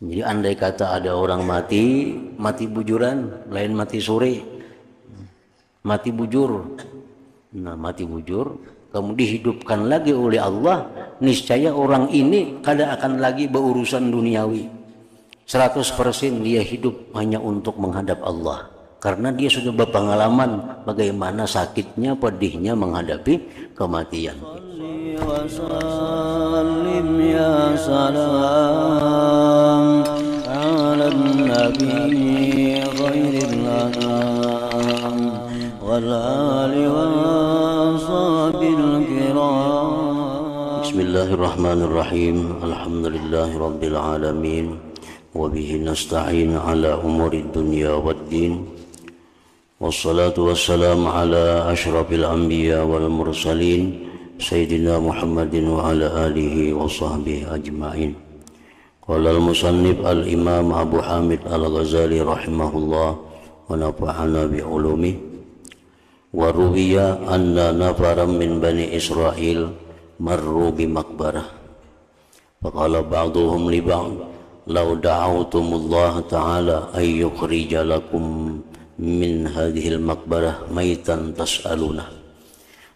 Jadi andai kata ada orang mati, mati bujuran, lain mati sore, mati bujur. Nah, mati bujur, kamu dihidupkan lagi oleh Allah, niscaya orang ini kada akan lagi berurusan duniawi. 100% dia hidup hanya untuk menghadap Allah. Karena dia sudah berpengalaman bagaimana sakitnya, pedihnya menghadapi kematian. وسلم يا سلام على النبي خير الأنام والآل والصحب الكرام. بسم الله الرحمن الرحيم. الحمد لله رب العالمين وبه نستعين على أمور الدنيا والدين والصلاة والسلام على أشرف الأنبياء والمرسلين سيدنا محمد وعلى آله وصحبه أجمعين. قال المصنف الإمام أبو حامد الغزالي رحمه الله ونفعنا بعلومه. وروي أن نفرا من بني إسرائيل مروا بمقبرة فقال بعضهم لبعض لو دعوتم الله تعالى أن يخرج لكم من هذه المقبرة ميتا تسألونه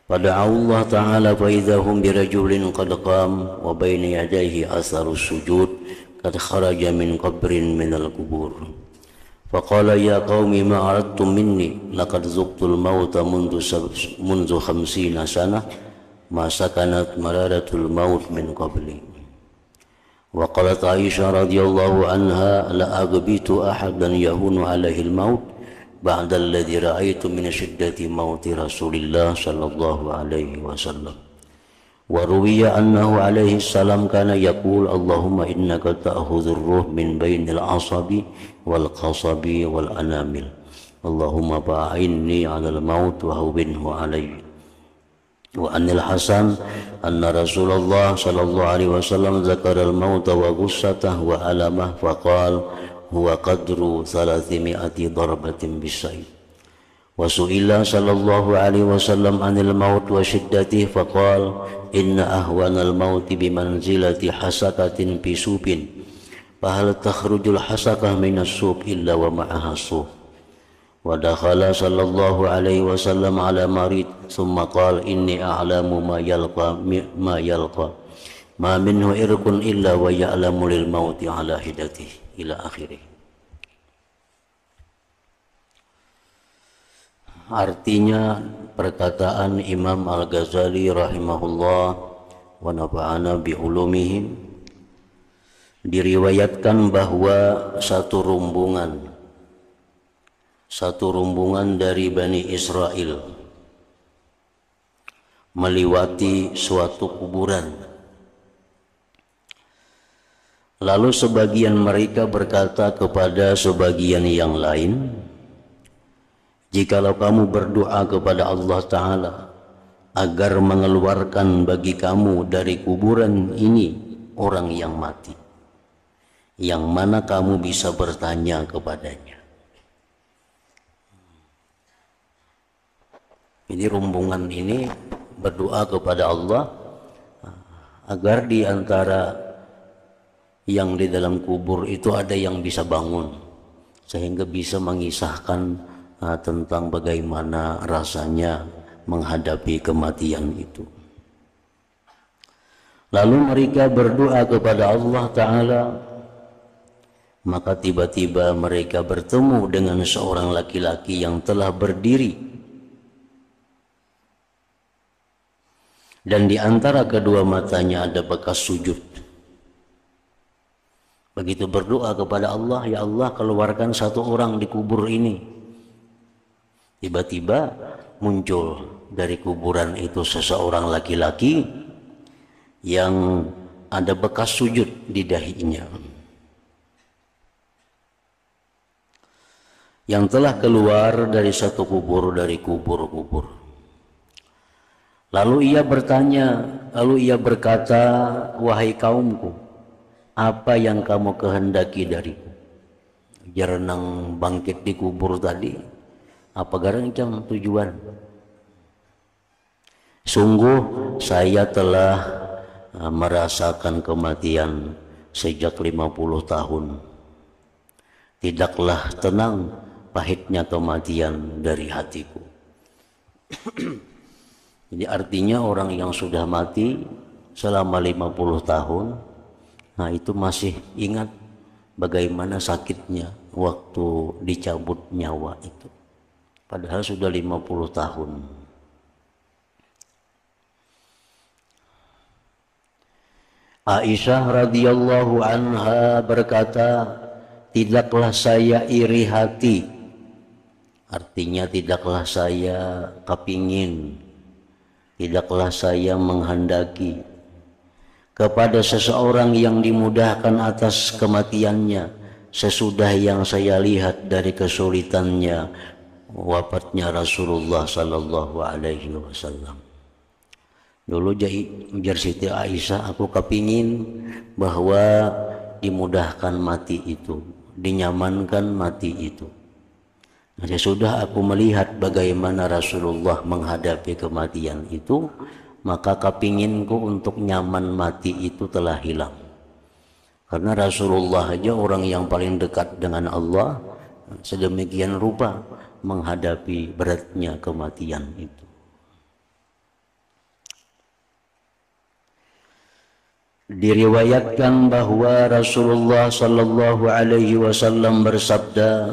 فدعوا الله تعالى فإذا هم برجل قد قام وبين يديه أثر السجود قد خرج من قبر من القبور فقال يا قوم ما أردتم مني لقد ذقت الموت منذ 50 سنة ما سكنت مرارة الموت من قبلي. وقالت عائشة رضي الله عنها لأغبيت أحدا يهون عليه الموت بعد الذي رأيت من شدة موت رسول الله صلى الله عليه وسلم. وروي أنه عليه السلام كان يقول اللهم إنك تأخذ الروح من بين العصب والقصب والأنامل اللهم فأعني على الموت وهونه علي. وأن الحسن أن رسول الله صلى الله عليه وسلم ذكر الموت وغصته وألمه فقال هو قدر 300 ضربة بالسيف. وسئل صلى الله عليه وسلم عن الموت وشدته فقال إن أهون الموت بمنزلة حسكة في سوب فهل تخرج الحسكة من السوب إلا ومعها الصوف. ودخل صلى الله عليه وسلم على مريض ثم قال إني أعلم ما يلقى ما منه إرق إلا ويعلم للموت على حدته إلى آخره. Artinya perkataan Imam Al-Ghazali rahimahullah wa nafa'ana bi ulumihim, diriwayatkan bahwa satu rombongan dari Bani Israel melewati suatu kuburan. Lalu sebagian mereka berkata kepada sebagian yang lain, jikalau kamu berdoa kepada Allah Ta'ala agar mengeluarkan bagi kamu dari kuburan ini orang yang mati, yang mana kamu bisa bertanya kepadanya. Jadi rombongan ini berdoa kepada Allah agar di antara yang di dalam kubur itu ada yang bisa bangun, sehingga bisa mengisahkan tentang bagaimana rasanya menghadapi kematian itu. Lalu mereka berdoa kepada Allah Ta'ala, maka tiba-tiba mereka bertemu dengan seorang laki-laki yang telah berdiri, dan di antara kedua matanya ada bekas sujud. Begitu berdoa kepada Allah, ya Allah keluarkan satu orang di kubur ini. Tiba-tiba muncul dari kuburan itu seseorang laki-laki yang ada bekas sujud di dahinya, yang telah keluar dari satu kubur dari kubur-kubur. Lalu ia berkata, wahai kaumku, apa yang kamu kehendaki dariku? Jerenang bangkit di kubur tadi, apa garancang tujuan? Sungguh saya telah merasakan kematian sejak 50 tahun. Tidaklah tenang pahitnya kematian dari hatiku. Jadi artinya orang yang sudah mati selama 50 tahun, nah itu masih ingat bagaimana sakitnya waktu dicabut nyawa itu. Padahal sudah 50 tahun. Aisyah radhiyallahu anha berkata, tidaklah saya iri hati, artinya tidaklah saya kepingin, tidaklah saya menghendaki kepada seseorang yang dimudahkan atas kematiannya sesudah yang saya lihat dari kesulitannya wafatnya Rasulullah sallallahu alaihi wasallam. Dulu ujar Siti Aisyah, aku kepingin bahwa dimudahkan mati itu, dinyamankan mati itu. Nah, sesudah aku melihat bagaimana Rasulullah menghadapi kematian itu, maka kepinginku untuk nyaman mati itu telah hilang. Karena Rasulullah aja orang yang paling dekat dengan Allah, sedemikian rupa menghadapi beratnya kematian itu. Diriwayatkan bahwa Rasulullah sallallahu alaihi wasallam bersabda,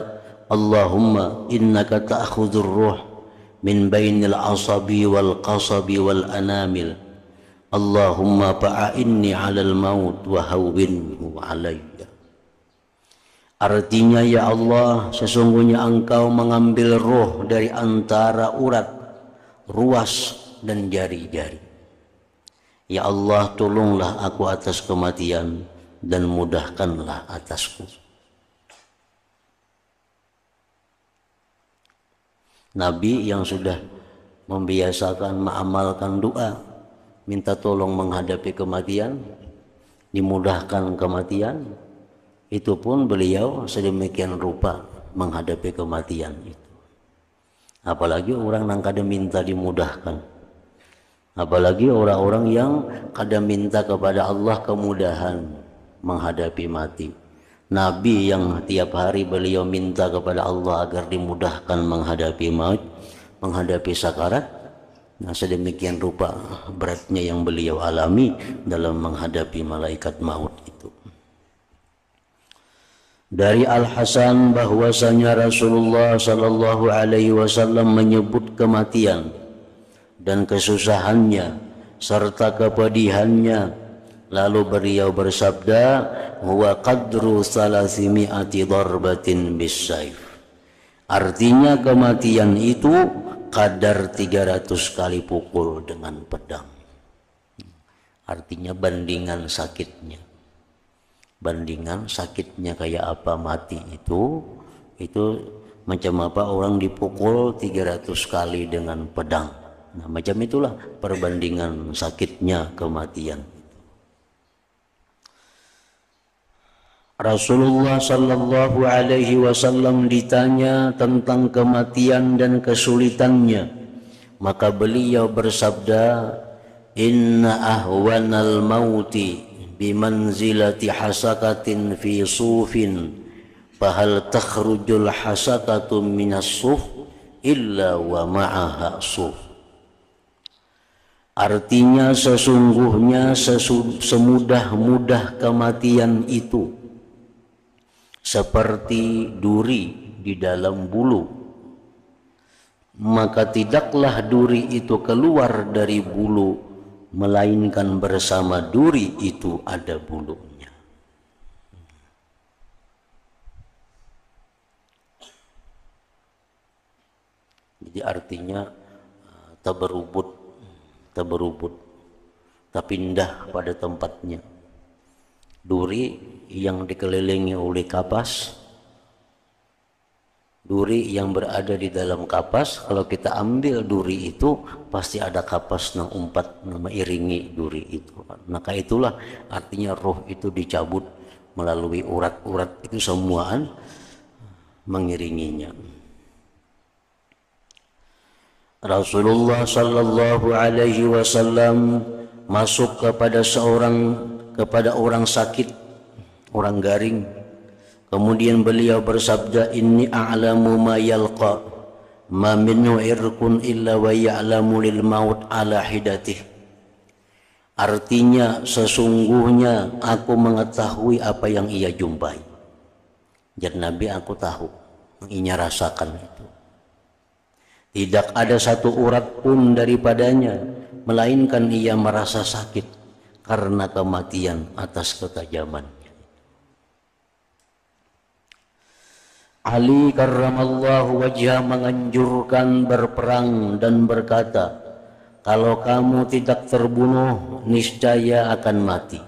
Allahumma innaka ta'khudhur ruh min bainil asabi wal qasabi wal anamil. Allahumma fa'inni 'alal maut wa hawwinhu 'alayya. Artinya, ya Allah, sesungguhnya Engkau mengambil roh dari antara urat, ruas dan jari-jari. Ya Allah, tolonglah aku atas kematian dan mudahkanlah atasku. Nabi yang sudah membiasakan mengamalkan doa, minta tolong menghadapi kematian, dimudahkan kematian, itu pun beliau sedemikian rupa menghadapi kematian itu. Apalagi orang yang kada minta dimudahkan. Apalagi orang-orang yang kada minta kepada Allah kemudahan menghadapi mati. Nabi yang tiap hari beliau minta kepada Allah agar dimudahkan menghadapi maut, menghadapi sakarat. Nah, sedemikian rupa beratnya yang beliau alami dalam menghadapi malaikat maut itu. Dari Al-Hasan bahwasanya Rasulullah sallallahu alaihi wasallam menyebut kematian dan kesusahannya serta kepedihannya, lalu beliau bersabda, huwa qadru 300 darbatin bis-saif. Artinya kematian itu kadar 300 kali pukul dengan pedang. Artinya bandingan sakitnya. Bandingan sakitnya kayak apa mati itu macam apa orang dipukul 300 kali dengan pedang. Nah, macam itulah perbandingan sakitnya kematian. Rasulullah sallallahu alaihi wasallam ditanya tentang kematian dan kesulitannya, maka beliau bersabda, inna ahwanal mauti bimanzilati hasakatin fi sufin, fahal takhrujul hasakatu minas suf illa wa ma'aha suf. Artinya sesungguhnya semudah-mudah kematian itu seperti duri di dalam bulu, maka tidaklah duri itu keluar dari bulu, melainkan bersama duri itu ada bulunya. Jadi artinya tak berubut, tapi indah pada tempatnya. Duri yang dikelilingi oleh kapas, duri yang berada di dalam kapas, kalau kita ambil duri itu pasti ada kapas yang umpat mengiringi duri itu. Maka itulah artinya roh itu dicabut melalui urat-urat itu semuaan mengiringinya. Rasulullah sallallahu alaihi wasallam masuk kepada orang sakit orang garing. Kemudian beliau bersabda, inni a'lamu ma yalqa ma minhu irqun illa wa ya'lamu lil maut ala hidatih. Artinya sesungguhnya aku mengetahui apa yang ia jumpai. Jadi Nabi aku tahu, ia rasakan itu. Tidak ada satu urat pun daripadanya, melainkan ia merasa sakit karena kematian atas ketajamannya. Ali karramallahu wajhah menganjurkan berperang dan berkata, kalau kamu tidak terbunuh, niscaya akan mati.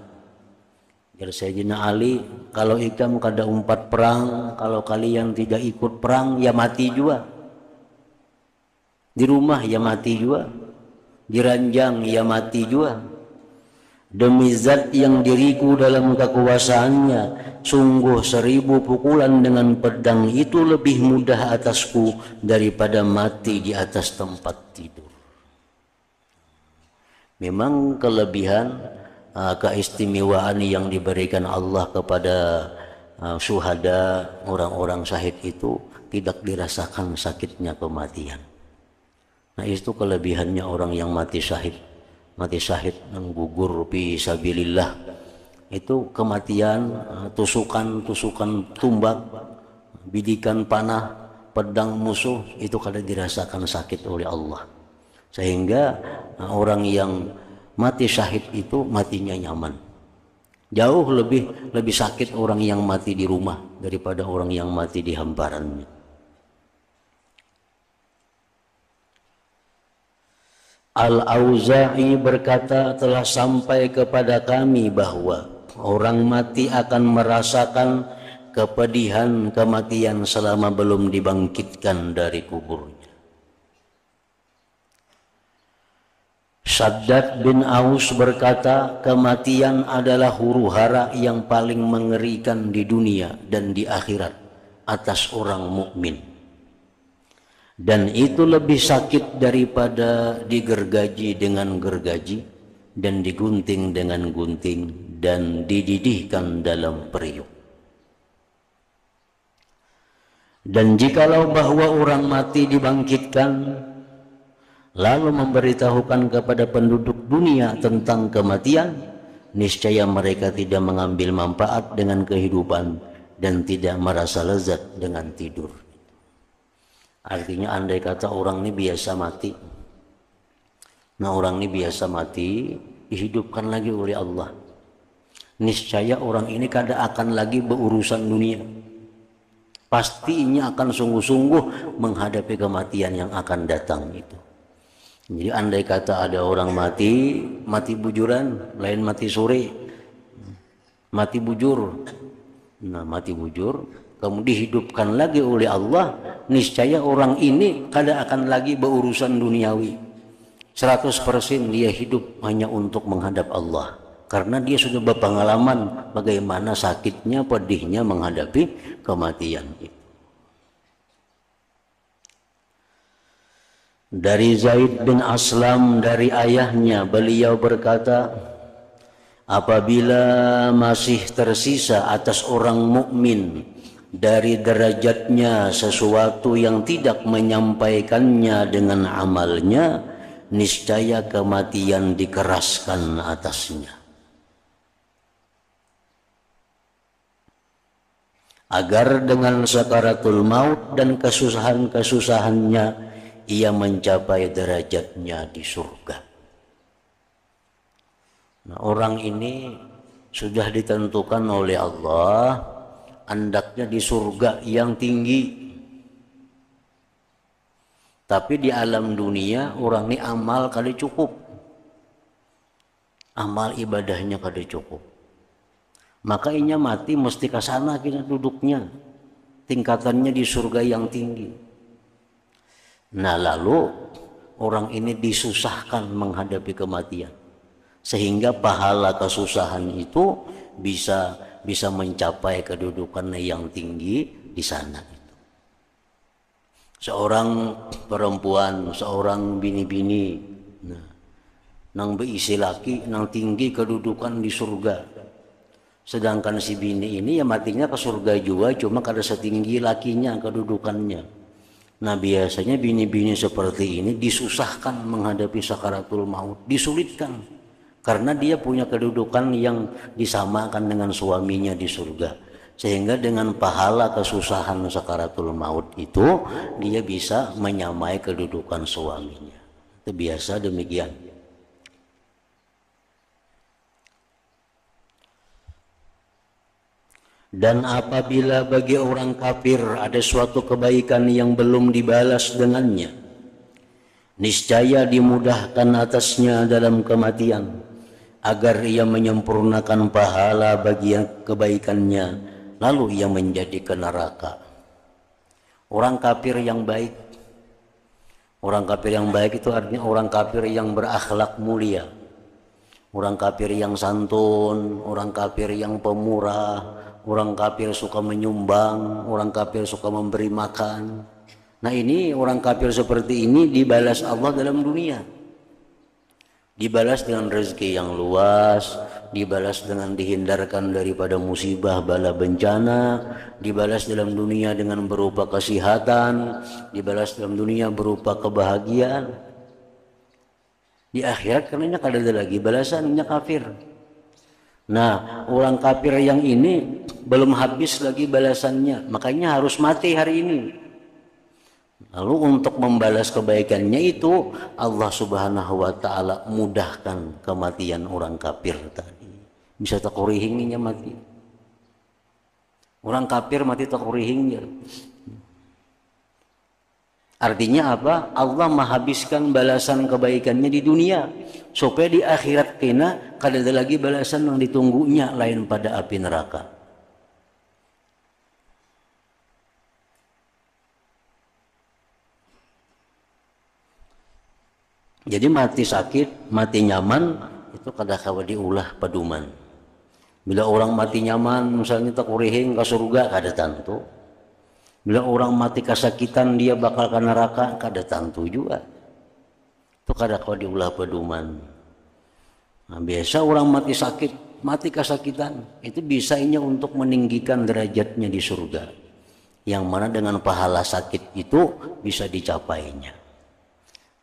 Jadi Sayyidina Ali, kalau ikam kada umpat perang, kalau kalian tidak ikut perang, ya mati juga. Di rumah ya mati juga, di ranjang ya mati juga. Demi zat yang diriku dalam kekuasaannya, sungguh 1000 pukulan dengan pedang itu lebih mudah atasku daripada mati di atas tempat tidur. Memang kelebihan keistimewaan yang diberikan Allah kepada syuhada, orang-orang syahid itu tidak dirasakan sakitnya kematian. Nah itu kelebihannya orang yang mati syahid yang gugur fi sabilillah. Itu kematian, tusukan tumbak, bidikan panah, pedang musuh itu kada dirasakan sakit oleh Allah. Sehingga orang yang mati syahid itu matinya nyaman. Jauh lebih sakit orang yang mati di rumah daripada orang yang mati di hamparannya. Al-Auza'i berkata, telah sampai kepada kami bahwa orang mati akan merasakan kepedihan kematian selama belum dibangkitkan dari kuburnya. Shaddad bin Aus berkata, kematian adalah huru-hara yang paling mengerikan di dunia dan di akhirat atas orang mukmin. Dan itu lebih sakit daripada digergaji dengan gergaji dan digunting dengan gunting dan dididihkan dalam periuk. Dan jikalau bahwa orang mati dibangkitkan lalu memberitahukan kepada penduduk dunia tentang kematian, niscaya mereka tidak mengambil manfaat dengan kehidupan dan tidak merasa lezat dengan tidur. Artinya andai kata orang ini biasa mati, nah orang ini biasa mati dihidupkan lagi oleh Allah, niscaya orang ini kada akan lagi berurusan dunia. Pastinya akan sungguh-sungguh menghadapi kematian yang akan datang itu. Jadi andai kata ada orang mati bujuran, lain mati sore, mati bujur. Nah mati bujur kemudian dihidupkan lagi oleh Allah, niscaya orang ini kada akan lagi berurusan duniawi. 100% dia hidup hanya untuk menghadap Allah, karena dia sudah berpengalaman bagaimana sakitnya, pedihnya menghadapi kematian itu. Dari Zaid bin Aslam dari ayahnya, beliau berkata, apabila masih tersisa atas orang mukmin dari derajatnya sesuatu yang tidak menyampaikannya dengan amalnya, niscaya kematian dikeraskan atasnya, agar dengan sakaratul maut dan kesusahan-kesusahannya ia mencapai derajatnya di surga. Nah, orang ini sudah ditentukan oleh Allah andaknya di surga yang tinggi. Tapi di alam dunia orang ini amal kada cukup, amal ibadahnya kada cukup, maka inya mati mesti ke sana kita duduknya, tingkatannya di surga yang tinggi. Nah lalu orang ini disusahkan menghadapi kematian, sehingga pahala kesusahan itu bisa mencapai kedudukan yang tinggi di sana. Seorang perempuan, seorang bini-bini, nang beisi laki, nang tinggi kedudukan di surga. Sedangkan si bini ini ya matinya ke surga juga, cuma kada setinggi lakinya kedudukannya. Nah biasanya bini-bini seperti ini disusahkan menghadapi sakaratul maut, disulitkan. Karena dia punya kedudukan yang disamakan dengan suaminya di surga. Sehingga dengan pahala kesusahan sakaratul maut itu, dia bisa menyamai kedudukan suaminya. Itu biasa demikian. Dan apabila bagi orang kafir ada suatu kebaikan yang belum dibalas dengannya, niscaya dimudahkan atasnya dalam kematian, agar ia menyempurnakan pahala bagi kebaikannya, lalu ia menjadi ke neraka. Orang kafir yang baik, orang kafir yang baik itu artinya orang kafir yang berakhlak mulia, orang kafir yang santun, orang kafir yang pemurah, orang kafir suka menyumbang, orang kafir suka memberi makan. Nah ini orang kafir seperti ini dibalas Allah dalam dunia. Dibalas dengan rezeki yang luas, dibalas dengan dihindarkan daripada musibah bala bencana, dibalas dalam dunia dengan berupa kesehatan, dibalas dalam dunia berupa kebahagiaan. Di akhirat karenanya kada ada lagi balasannya kafir. Nah, orang kafir yang ini belum habis lagi balasannya, makanya harus mati hari ini. Lalu untuk membalas kebaikannya itu Allah Subhanahu wa taala mudahkan kematian orang kafir tadi. Bisa takurihingnya mati. Orang kafir mati takurihingnya. Artinya apa? Allah menghabiskan balasan kebaikannya di dunia supaya di akhirat kena kada ada lagi balasan yang ditunggunya lain pada api neraka. Jadi mati sakit, mati nyaman itu kada kawa diulah paduman. Bila orang mati nyaman misalnya tak kurihing ke surga kada tentu. Bila orang mati kesakitan dia bakal ke neraka kada tentu juga. Itu kada kawa diulah paduman. Nah, biasa orang mati sakit, mati kesakitan itu bisanya untuk meninggikan derajatnya di surga. Yang mana dengan pahala sakit itu bisa dicapainya.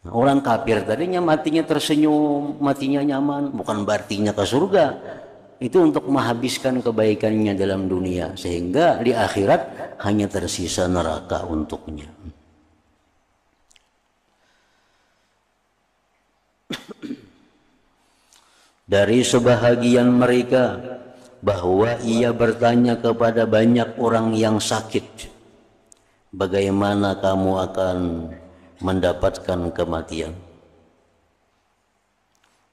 Nah, orang kafir tadinya matinya tersenyum, matinya nyaman, bukan berartinya ke surga. Itu untuk menghabiskan kebaikannya dalam dunia sehingga di akhirat hanya tersisa neraka untuknya. Dari sebahagian mereka bahwa ia bertanya kepada banyak orang yang sakit, bagaimana kamu akan mendapatkan kematian?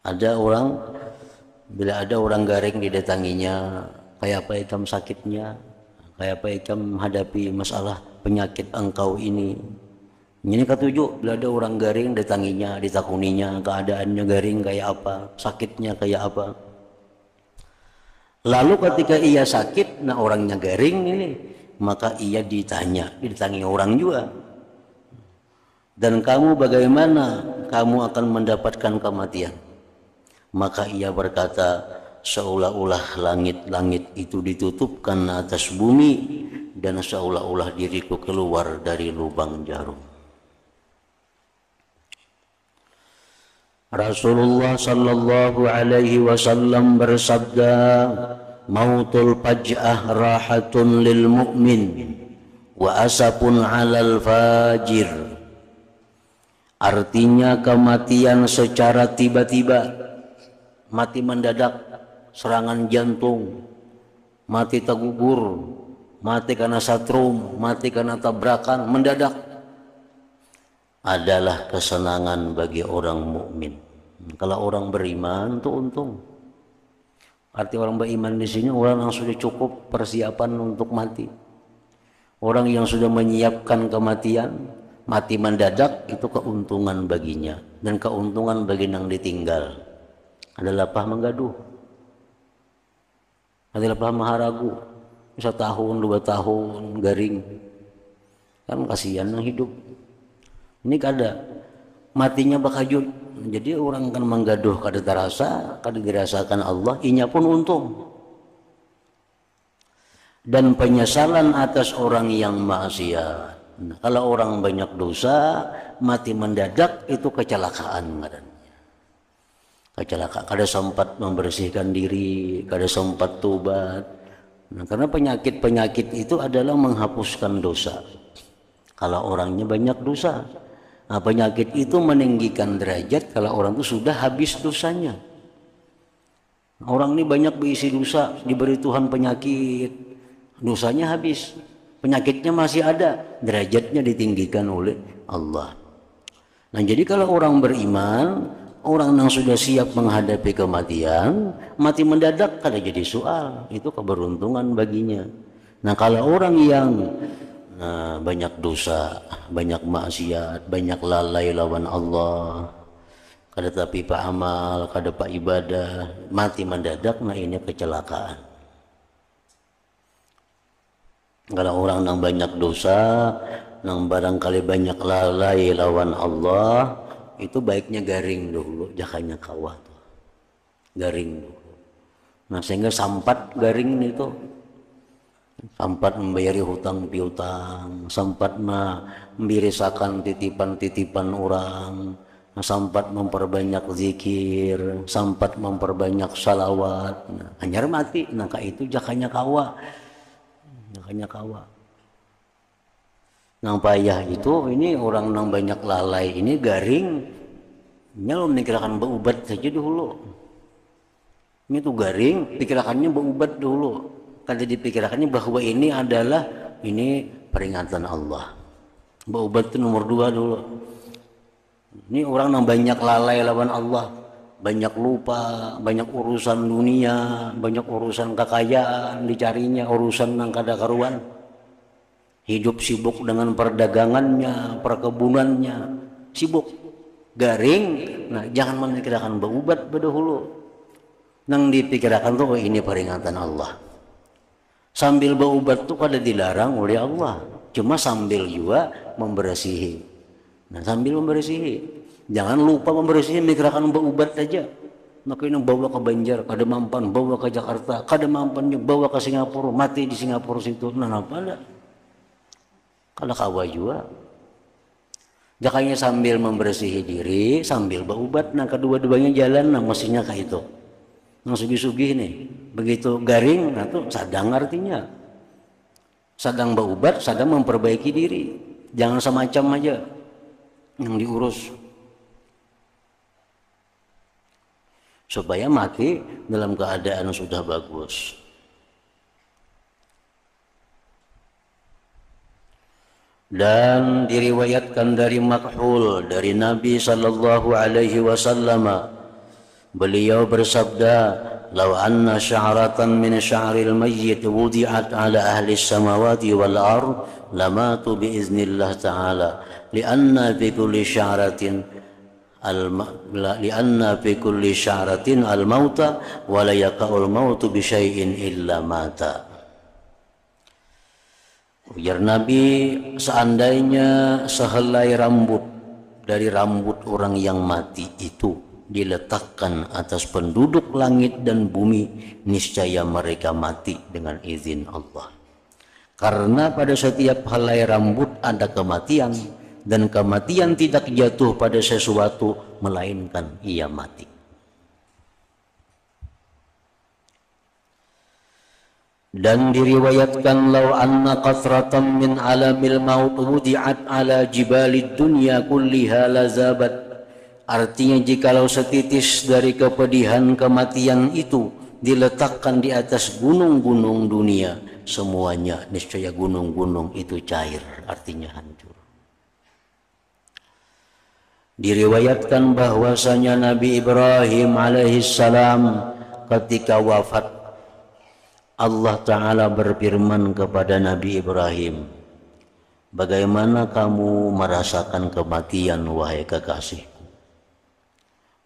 Ada orang, bila ada orang garing didatanginya, kayak apa ikam sakitnya, kayak apa ikam menghadapi masalah penyakit engkau ini. Ini ketujuh, bila ada orang garing datanginya, ditakuninya, keadaannya garing kayak apa, sakitnya kayak apa. Lalu ketika ia sakit, nah orangnya garing ini, maka ia ditangi orang juga. Dan kamu bagaimana kamu akan mendapatkan kematian? Maka ia berkata, seolah-olah langit-langit itu ditutupkan atas bumi dan seolah-olah diriku keluar dari lubang jarum. Rasulullah sallallahu alaihi wasallam bersabda, mautul faj'ah rahatun lil mu'min wa asapun 'alal fajir. Artinya kematian secara tiba-tiba, mati mendadak, serangan jantung, mati tergugur, mati karena satrum, mati karena tabrakan mendadak, adalah kesenangan bagi orang mukmin. Kalau orang beriman itu untung. Arti orang beriman di sini orang yang sudah cukup persiapan untuk mati. Orang yang sudah menyiapkan kematian, mati mendadak itu keuntungan baginya dan keuntungan bagi yang ditinggal. Ada lapah menggaduh, ada lapah maharagu, 1 tahun 2 tahun garing, kan kasihan yang hidup. Ini kada matinya bakajut, jadi orang akan menggaduh kada terasa, kada dirasakan Allah, inya pun untung. dan penyesalan atas orang yang maksiat. Nah, kalau orang banyak dosa, mati mendadak itu kecelakaan ngarannya. Kecelakaan, kada sempat membersihkan diri, kada sempat tobat. Nah, karena penyakit-penyakit itu adalah menghapuskan dosa. Kalau orangnya banyak dosa, nah, penyakit itu meninggikan derajat kalau orang itu sudah habis dosanya. Orang ini banyak berisi dosa, diberi Tuhan penyakit, dosanya habis, penyakitnya masih ada, derajatnya ditinggikan oleh Allah. Nah, jadi kalau orang beriman, orang yang sudah siap menghadapi kematian, mati mendadak kada jadi soal, itu keberuntungan baginya. Nah, kalau orang yang banyak dosa, banyak maksiat, banyak lalai lawan Allah, kada tapi pak amal, kada pak ibadah, mati mendadak, nah ini kecelakaan. Kalau orang yang banyak dosa, yang barangkali banyak lalai lawan Allah, itu baiknya garing dulu, jakanya kawah tuh. Garing dulu. Nah, sehingga sampat garing itu, sampat membayari hutang piutang, sampat membirisakan titipan-titipan orang, sampat memperbanyak zikir, sampat memperbanyak salawat. Nah, hanyar mati, nah itu jakanya kawa. Jakanya kawa. Nang payah itu, ini orang nang banyak lalai, ini garing, lo memikirkan berubat saja dulu. Ini tuh garing, pikirkannya berubat dulu. Kada dipikirkannya bahwa ini adalah peringatan Allah. Berubat itu nomor 2 dulu. Ini orang yang banyak lalai lawan Allah, banyak lupa, banyak urusan dunia, banyak urusan kekayaan dicarinya, urusan yang kada karuan. Hidup sibuk dengan perdagangannya, perkebunannya, sibuk, garing. Nah, jangan memikirkan berubat dahulu. Nang dipikirkan tuh ini peringatan Allah. Sambil berubat tuh kada dilarang oleh Allah, cuma sambil juga membersihi. Nah, sambil membersihi, jangan lupa membersihi, mikirkan berubat aja. Makanya bawa ke Banjar, kada mampan bawa ke Jakarta, kada mampan bawa ke Singapura, mati di Singapura situ. Nah, apa dah? Kalau kawa juga, jakanya sambil membersihi diri, sambil berubat. Nah, kedua-duanya jalan, nah mestinya kayak itu. Nah, sugih-sugih nih, begitu garing, nah tuh sadang artinya. Sadang berubat, sadang memperbaiki diri. Jangan semacam aja yang diurus. Supaya mati dalam keadaan sudah bagus. Dan diriwayatkan dari Makhul, dari Nabi sallallahu alaihi wasallam, beliau bersabda, "Law anna sya'ratan min sya'ril mayyit wudi'at 'ala ahli as-samawati wal ard lamatu bi iznillah ta'ala li'anna fi kulli sya'ratin al-mauta wa la yaqa'ul mautu bi syai'in illa mata." Ujar Nabi, seandainya sehelai rambut dari rambut orang yang mati itu diletakkan atas penduduk langit dan bumi, niscaya mereka mati dengan izin Allah. Karena pada setiap helai rambut ada kematian, dan kematian tidak jatuh pada sesuatu melainkan ia mati. Dan diriwayatkan, "Law anna qatratan min alamil maut wudi'at ala jibalid dunya kulliha lazabat." Artinya, jikalau setitis dari kepedihan kematian itu diletakkan di atas gunung-gunung dunia, semuanya niscaya gunung-gunung itu cair, artinya hancur. Diriwayatkan bahwasanya Nabi Ibrahim alaihissalam ketika wafat, Allah Ta'ala berfirman kepada Nabi Ibrahim, "Bagaimana kamu merasakan kematian, wahai kekasihku?"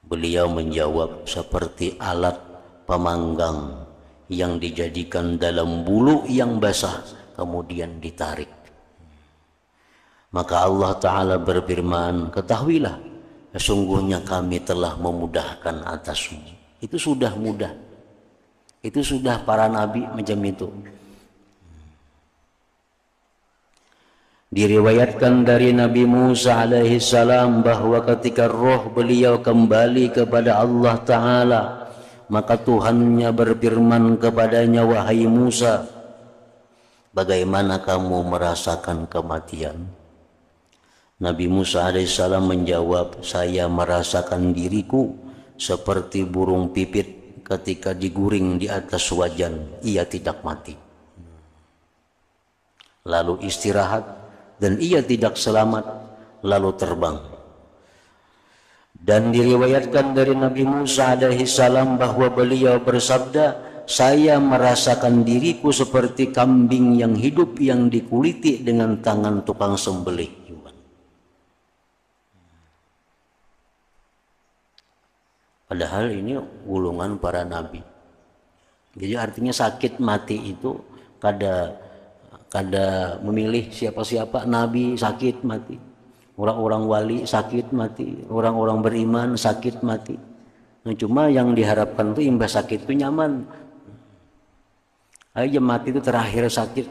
Beliau menjawab, "Seperti alat pemanggang yang dijadikan dalam bulu yang basah, kemudian ditarik." Maka Allah Ta'ala berfirman, "Ketahuilah, sesungguhnya kami telah memudahkan atasmu." Itu sudah mudah. Itu sudah para nabi macam itu. Diriwayatkan dari Nabi Musa alaihi salam bahwa ketika roh beliau kembali kepada Allah Ta'ala, maka Tuhannya berfirman kepadanya, wahai Musa, bagaimana kamu merasakan kematian? Nabi Musa alaihissalam menjawab, saya merasakan diriku seperti burung pipit ketika diguring di atas wajan, ia tidak mati. Lalu istirahat dan ia tidak selamat, lalu terbang. Dan diriwayatkan dari Nabi Musa alaihissalam bahwa beliau bersabda, saya merasakan diriku seperti kambing yang hidup yang dikuliti dengan tangan tukang sembelih. Padahal ini gulungan para nabi. Jadi artinya sakit mati itu kada memilih siapa-siapa, nabi sakit mati, orang-orang wali sakit mati, orang-orang beriman sakit mati. Nah, cuma yang diharapkan tuh imbas sakit itu nyaman. Aja mati itu terakhir sakit,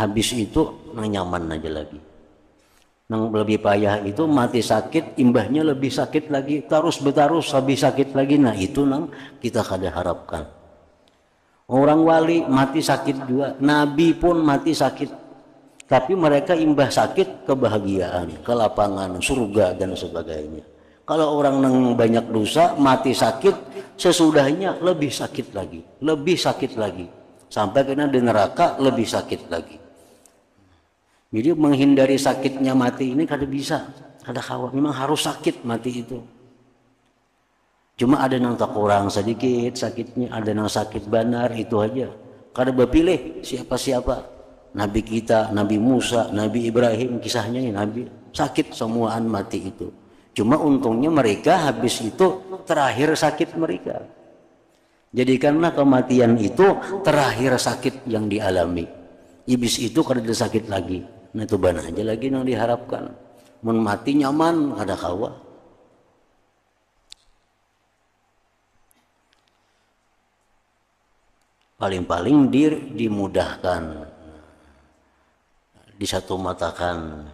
habis itu nyaman aja lagi. Yang lebih payah itu mati sakit, imbahnya lebih sakit lagi, terus habis sakit lagi. Nah itu nang kita kada harapkan. Orang wali mati sakit juga, nabi pun mati sakit, tapi mereka imbah sakit kebahagiaan, kelapangan, surga dan sebagainya. Kalau orang yang banyak dosa mati sakit, sesudahnya lebih sakit lagi, sampai kena di neraka lebih sakit lagi. Jadi menghindari sakitnya mati ini kada bisa, kada kawan, memang harus sakit mati itu. Cuma ada yang tak kurang sedikit sakitnya, ada yang sakit benar, itu aja. Kada berpilih siapa-siapa. Nabi kita, Nabi Musa, Nabi Ibrahim, kisahnya ini Nabi sakit semuaan mati itu. Cuma untungnya mereka habis itu terakhir sakit mereka. Jadikanlah kematian itu terakhir sakit yang dialami. Iblis itu kada ada sakit lagi. Nah itu benar aja lagi yang diharapkan. Mun mati nyaman, kada kawa. Paling-paling dimudahkan, disatu matakan.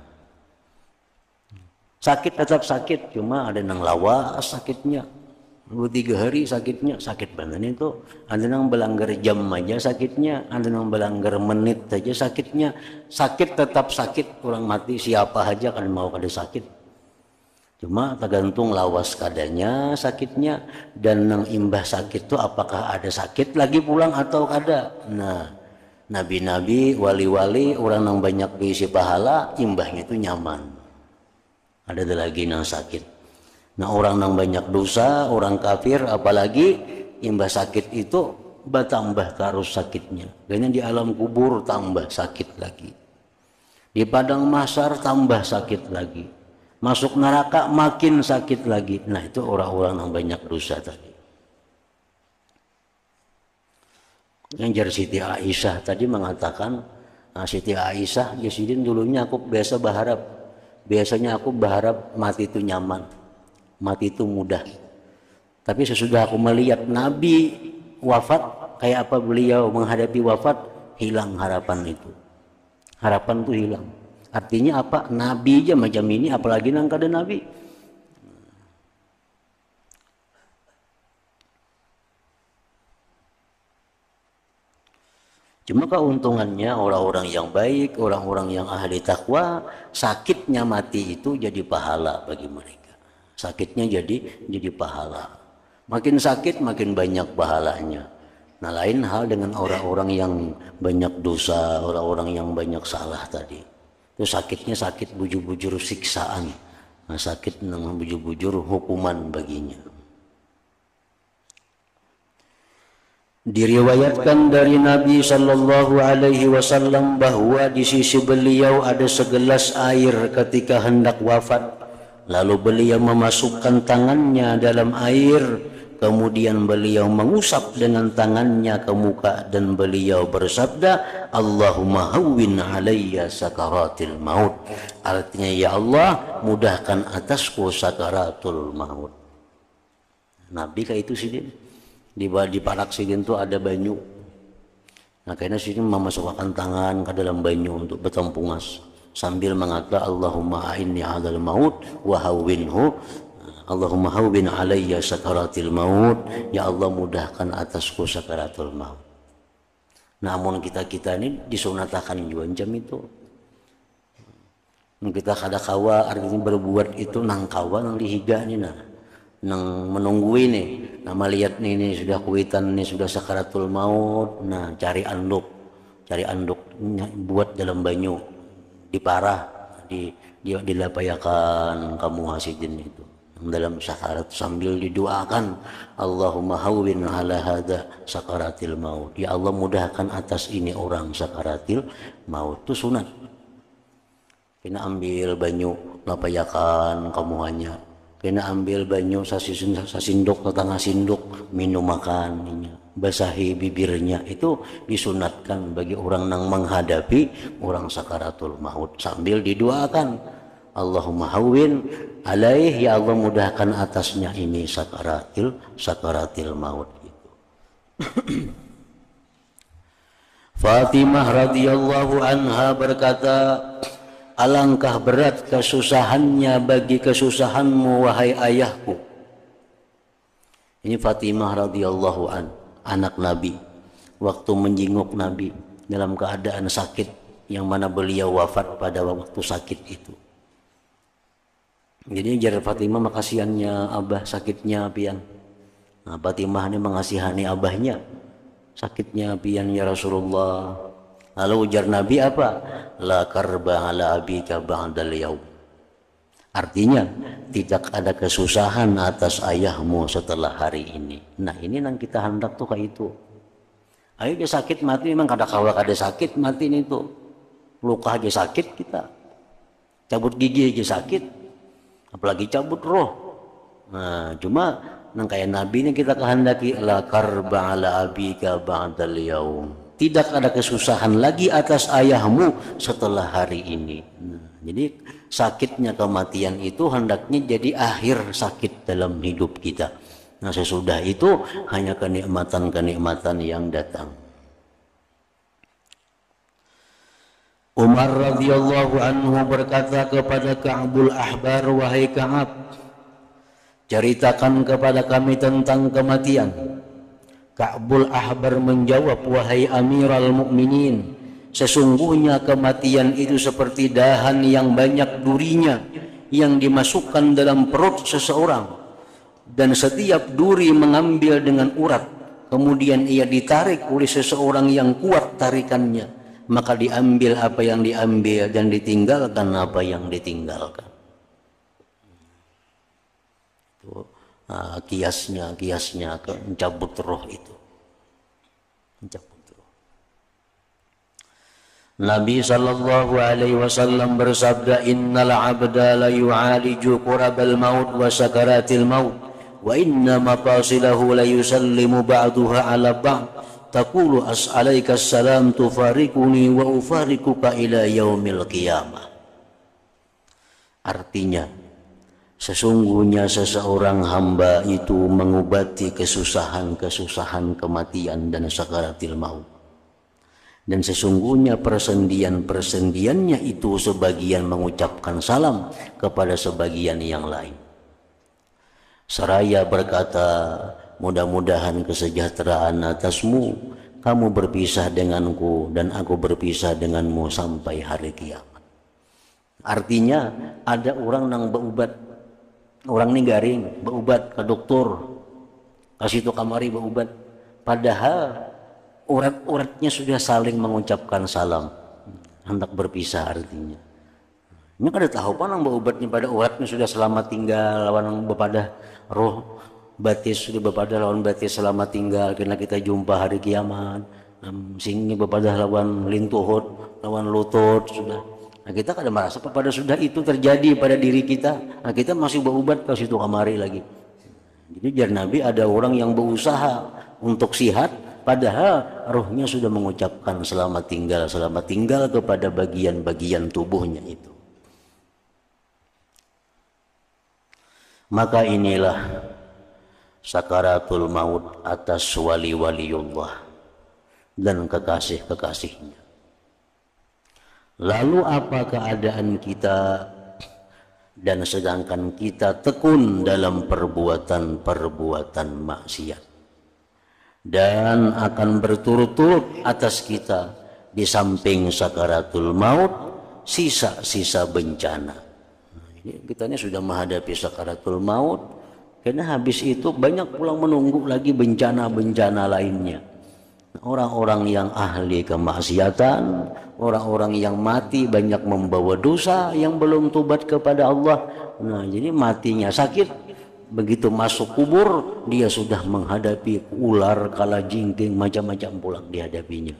Sakit tetap sakit, cuma ada yang lawas sakitnya, 2-3 hari sakitnya, sakit benar itu. Ada yang belanggar jam aja sakitnya, ada yang belanggar menit aja sakitnya. Sakit tetap sakit, orang mati siapa aja kan mau kada sakit. Cuma tergantung lawas kadanya sakitnya, dan yang imbah sakit itu apakah ada sakit lagi pulang atau kada. Nah, nabi-nabi, wali-wali, orang yang banyak diisi pahala, imbahnya itu nyaman. Ada lagi yang sakit. Nah, orang yang banyak dosa, orang kafir, apalagi imbah sakit itu bertambah terus sakitnya. Kayaknya di alam kubur tambah sakit lagi. Di padang mahsyar tambah sakit lagi. Masuk neraka makin sakit lagi. Nah itu orang-orang yang banyak dosa tadi. Yang jar Siti Aisyah tadi mengatakan, Siti Aisyah, ya sidin dulunya aku biasa berharap. Biasanya aku berharap mati itu nyaman, mati itu mudah. Tapi sesudah aku melihat Nabi wafat, kayak apa beliau menghadapi wafat, hilang harapan itu. Harapan itu hilang. Artinya apa? Nabi aja macam ini, apalagi nang kada nabi. Cuma keuntungannya orang-orang yang baik, orang-orang yang ahli takwa, sakitnya mati itu jadi pahala bagi mereka. Sakitnya jadi pahala. Makin sakit makin banyak pahalanya. Nah lain hal dengan orang-orang yang banyak dosa, orang-orang yang banyak salah tadi. Itu sakitnya sakit bujur-bujur siksaan. Nah, sakit namanya bujur-bujur hukuman baginya. Diriwayatkan dari Nabi Sallallahu Alaihi Wasallam bahwa di sisi beliau ada segelas air ketika hendak wafat. Lalu beliau memasukkan tangannya dalam air. Kemudian beliau mengusap dengan tangannya ke muka dan beliau bersabda, Allahumma hawwin alayya sakaratil maut. Artinya, ya Allah, mudahkan atasku sakaratul maut. Nabi kayak itu sih, di parak sidin itu ada banyu. Nah kayaknya sini memasukkan tangan ke dalam banyu untuk bertempungas. sambil mengatakan Allahumma a'inni 'alal maut wa hawwinhu, Allahumma hawwin 'alayya sakaratil maut, ya Allah mudahkan atasku sakaratul maut. Namun kita ini disunatakan juga jam itu. Kita kada kawa artinya berbuat itu nang kawa nang dihiga ini nang menunggu ini. Nama lihat nih ini sudah kuitan ini sudah sakaratul maut. Nah cari anduk buat dalam banyu diparah dilapayakan kamu hasidin itu dalam sakarat sambil didoakan Allahumma hawwin ala hadza sakaratil maut, ya Allah mudahkan atas ini orang sakaratil maut. Itu sunat. Kena ambil banyu lapayakan kamu hanya, kena ambil banyu sasindok tetangga sindok minum makan, basahi bibirnya. Itu disunatkan bagi orang yang menghadapi orang sakaratul maut sambil didoakan Allahumma hawwin alaih, ya Allah mudahkan atasnya ini sakaratil maut gitu. Fatimah radhiyallahu anha berkata, alangkah berat kesusahannya bagi kesusahanmu wahai ayahku. Ini Fatimah radhiyallahu an, anak Nabi, waktu menjenguk Nabi dalam keadaan sakit, yang mana beliau wafat pada waktu sakit itu. Jadi jar Fatimah makasihannya abah sakitnya pian. Nah, Fatimah ini mengasihani abahnya sakitnya pian ya Rasulullah. Lalu ujar Nabi apa? La karba ala abika ba'dal yaum. Artinya tidak ada kesusahan atas ayahmu setelah hari ini. Nah ini yang kita hendak tuh kayak itu. Ayo dia sakit mati memang kada kawa kada sakit mati ini tuh. Luka aja sakit kita. Cabut gigi aja sakit. Apalagi cabut roh. Nah cuma nang kayak Nabi ini kita kehendaki la karba ala abika ba'dal yaum. Tidak ada kesusahan lagi atas ayahmu setelah hari ini. Nah, jadi sakitnya kematian itu hendaknya jadi akhir sakit dalam hidup kita. Nah sesudah itu hanya kenikmatan-kenikmatan yang datang. Umar radhiyallahu anhu berkata kepada Ka'bul Ahbar, wahai Ka'ab, ceritakan kepada kami tentang kematian. Ka'bul Ahbar menjawab, wahai Amiral Mukminin, sesungguhnya kematian itu seperti dahan yang banyak durinya yang dimasukkan dalam perut seseorang, dan setiap duri mengambil dengan urat, kemudian ia ditarik oleh seseorang yang kuat tarikannya, maka diambil apa yang diambil dan ditinggalkan apa yang ditinggalkan. Nah, kiasnya mencabut roh itu. Mencabut roh. Nabi sallallahu alaihi wasallam bersabda, innal abda la yu'aliju qurabal maut wa sakaratil maut wa inna mafasilahu la yusallimu ba'daha ala ba'd taqulu as'alaika assalam tufarikuni wa ufarikuka ila yaumil qiyamah. Artinya, sesungguhnya seseorang hamba itu mengobati kesusahan-kesusahan kematian dan sakaratil maut. Dan sesungguhnya persendian-persendiannya itu sebagian mengucapkan salam kepada sebagian yang lain. Seraya berkata, mudah-mudahan kesejahteraan atasmu, kamu berpisah denganku dan aku berpisah denganmu sampai hari kiamat. Artinya ada orang yang berubat, orang ini garing, berubat ke dokter, kasih itu kamari berubat. Padahal urat-uratnya sudah saling mengucapkan salam, hendak berpisah artinya. Ini kada tahu apa nang berubatnya pada uratnya sudah selamat tinggal, lawan bepada roh batis sudah bepada lawan batis selamat tinggal, kena kita jumpa hari kiamat. Singnya bepada lawan lintuhut, lawan lutut sudah. Nah kita kada merasa pada sudah itu terjadi pada diri kita. Nah kita masih berubat ke situ kamari lagi. Jadi jar Nabi ada orang yang berusaha untuk sihat, padahal rohnya sudah mengucapkan selamat tinggal kepada bagian-bagian tubuhnya itu. Maka inilah sakaratul maut atas wali-waliullah dan kekasih-kekasihnya. Lalu apa keadaan kita dan sedangkan kita tekun dalam perbuatan-perbuatan maksiat dan akan berturut-turut atas kita di samping sakaratul maut sisa-sisa bencana. Kita ini sudah menghadapi sakaratul maut, karena habis itu banyak pulang menunggu lagi bencana-bencana lainnya. Orang-orang yang ahli kemaksiatan, orang-orang yang mati banyak membawa dosa yang belum tobat kepada Allah. Nah, jadi matinya sakit, begitu masuk kubur dia sudah menghadapi ular, kalajengking, macam-macam pulang dihadapinya.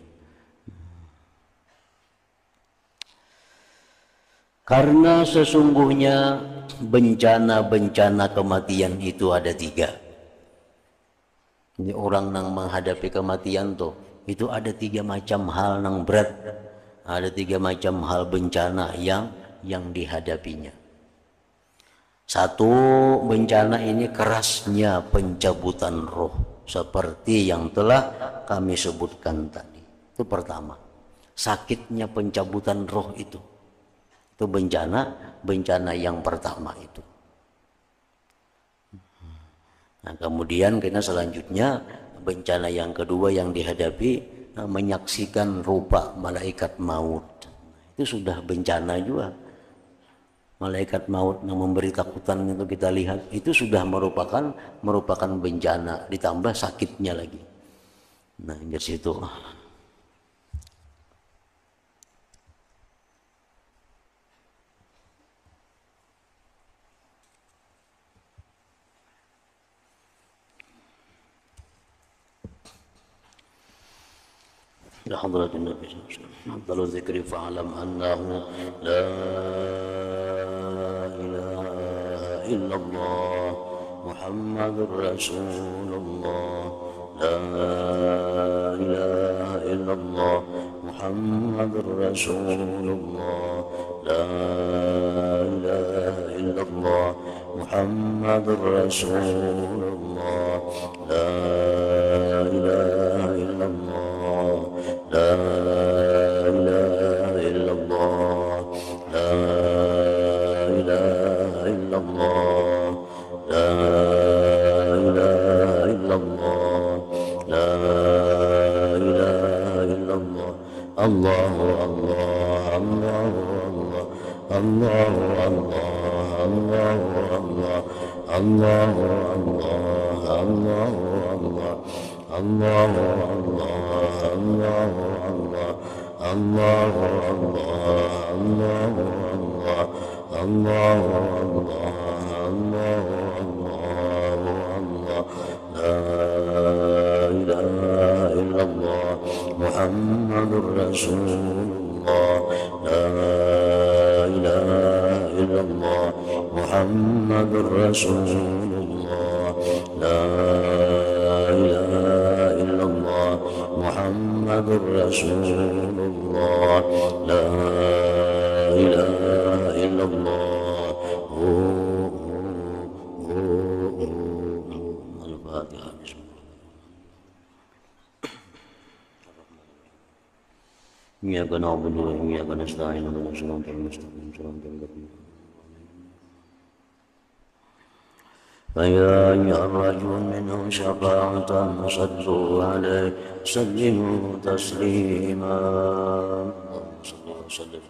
Karena sesungguhnya bencana-bencana kematian itu ada 3. Ini orang yang menghadapi kematian tuh, itu ada 3 macam hal yang berat, ada 3 macam hal bencana yang dihadapinya. Satu, bencana ini kerasnya pencabutan roh, seperti yang telah kami sebutkan tadi. Itu pertama, sakitnya pencabutan roh itu bencana yang pertama itu. Nah, kemudian karena selanjutnya bencana yang kedua yang dihadapi, menyaksikan rupa malaikat maut. Itu sudah bencana juga. Malaikat maut yang memberi takutan itu kita lihat, itu sudah merupakan bencana, ditambah sakitnya lagi. Nah, dari situ. إلى حضرة النبي صلى الله عليه وسلم أفضل الذكر فاعلم أنه لا إله إلا الله محمد رسول الله لا إله إلا الله محمد رسول الله لا إله إلا الله محمد رسول الله لا إله إلا الله لا إله إلا الله لا إله إلا الله لا إله إلا الله لا إله إلا الله الله الله الله الله الله الله الله الله الله الله الله الله الله الله الله لا إله إلا الله محمد رسول الله لا إله إلا الله محمد رسول الله لا إله إلا الله محمد رسول الله لا إله إلا الله الفاتحة. إياك نعبد وإياك نستعين اهدنا الصراط المستقيم صراط الذين فيا أيها الرجل منهم شفاعة صلوا عليه سلموا تسليما اللهم صل وسلم